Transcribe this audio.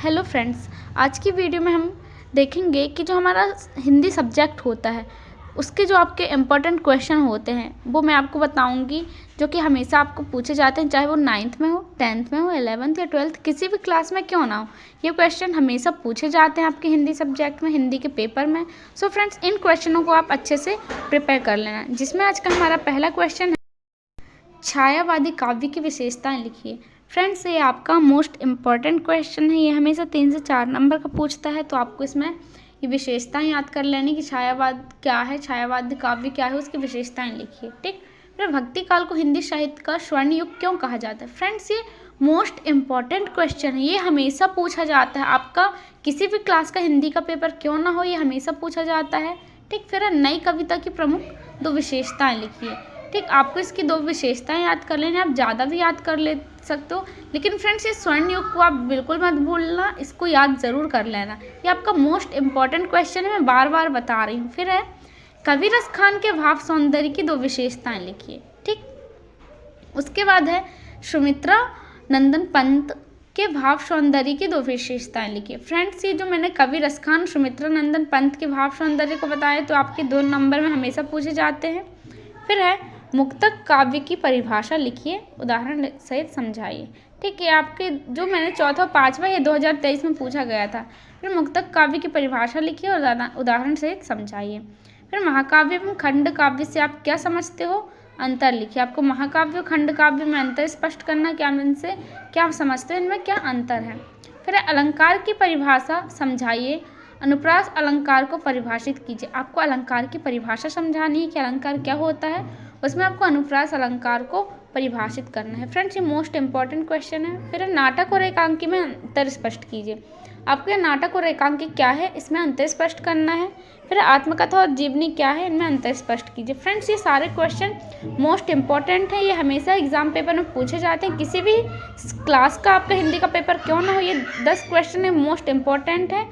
Hello friends, आज की video में हम देखेंगे कि जो हमारा हिंदी सब्जेक्ट होता है उसके जो आपके इम्पोर्टेंट क्वेश्चन होते हैं वो मैं आपको बताऊंगी, जो कि हमेशा आपको पूछे जाते हैं, चाहे वो 9th में हो, 10th में हो, 11th या 12th किसी भी क्लास में क्यों ना हो। ये क्वेश्चन हमेशा पूछे जाते हैं आपके हिंदी सब्जेक्ट में, हिंदी के पेपर में। सो फ्रेंड्स, इन क्वेश्चनों को आप अच्छे से प्रिपेयर कर लेना। जिसमें आज का हमारा पहला क्वेश्चन है, छायावादी काव्य की विशेषताएं लिखिए। फ्रेंड्स, ये आपका मोस्ट इम्पॉर्टेंट क्वेश्चन है। ये हमेशा 3 से 4 नंबर का पूछता है, तो आपको इसमें ये विशेषताएं याद कर लेनी कि छायावाद क्या है, छायावादी काव्य क्या है, उसकी विशेषताएं लिखिए। ठीक। फिर भक्ति काल को हिंदी साहित्य का स्वर्ण युग क्यों कहा जाता है। फ्रेंड्स, ये मोस्ट इम्पॉर्टेंट क्वेश्चन है। ये हमेशा पूछा जाता है, आपका किसी भी क्लास का हिंदी का पेपर क्यों ना हो, ये हमेशा पूछा जाता है। ठीक। फिर नई कविता की प्रमुख 2 विशेषताएं लिखिए। ठीक। आपको इसकी 2 विशेषताएं याद कर लेनी, आप ज़्यादा भी याद कर ले सकते हो, लेकिन फ्रेंड्स ये स्वर्ण युग को आप बिल्कुल मत भूलना, इसको याद ज़रूर कर लेना। ये आपका मोस्ट इम्पॉर्टेंट क्वेश्चन है, मैं बार बार बता रही हूँ। फिर है कवि रस खान के भाव सौंदर्य की 2 विशेषताएं लिखिए। ठीक। उसके बाद है सुमित्रा नंदन पंत के भाव सौंदर्य की 2 विशेषताएं लिखिए। फ्रेंड्स, ये जो मैंने कवि रस खान, सुमित्रा नंदन पंत के भाव सौंदर्य को बताया, तो आपके 2 नंबर में हमेशा पूछे जाते हैं। फिर है मुक्तक काव्य की परिभाषा लिखिए, उदाहरण सहित समझाइए। ठीक है, आपके जो मैंने चौथा और 5वां ये 2023 में पूछा गया था। फिर मुक्तक काव्य की परिभाषा लिखिए और उदाहरण सहित समझाइए। फिर महाकाव्य एवं खंड काव्य से आप क्या समझते हो, अंतर लिखिए। आपको महाकाव्य और खंड काव्य में अंतर स्पष्ट करना, क्या इनसे क्या आप समझते हो, इनमें क्या अंतर है। फिर अलंकार की परिभाषा समझाइए, अनुप्रास अलंकार को परिभाषित कीजिए। आपको अलंकार की परिभाषा समझानी है कि अलंकार क्या होता है, उसमें आपको अनुप्रास अलंकार को परिभाषित करना है। फ्रेंड्स, ये मोस्ट इंपॉर्टेंट क्वेश्चन है। फिर नाटक और एकांकी में अंतर स्पष्ट कीजिए। आपको ये नाटक और एकांकी क्या है, इसमें अंतर स्पष्ट करना है। फिर आत्मकथा और जीवनी क्या है, इनमें अंतर स्पष्ट कीजिए। फ्रेंड्स, ये सारे क्वेश्चन मोस्ट इंपॉर्टेंट है, ये हमेशा एग्जाम पेपर में पूछे जाते हैं। किसी भी क्लास का आपका हिंदी का पेपर क्यों ना हो, ये 10 क्वेश्चन है, मोस्ट इंपॉर्टेंट है।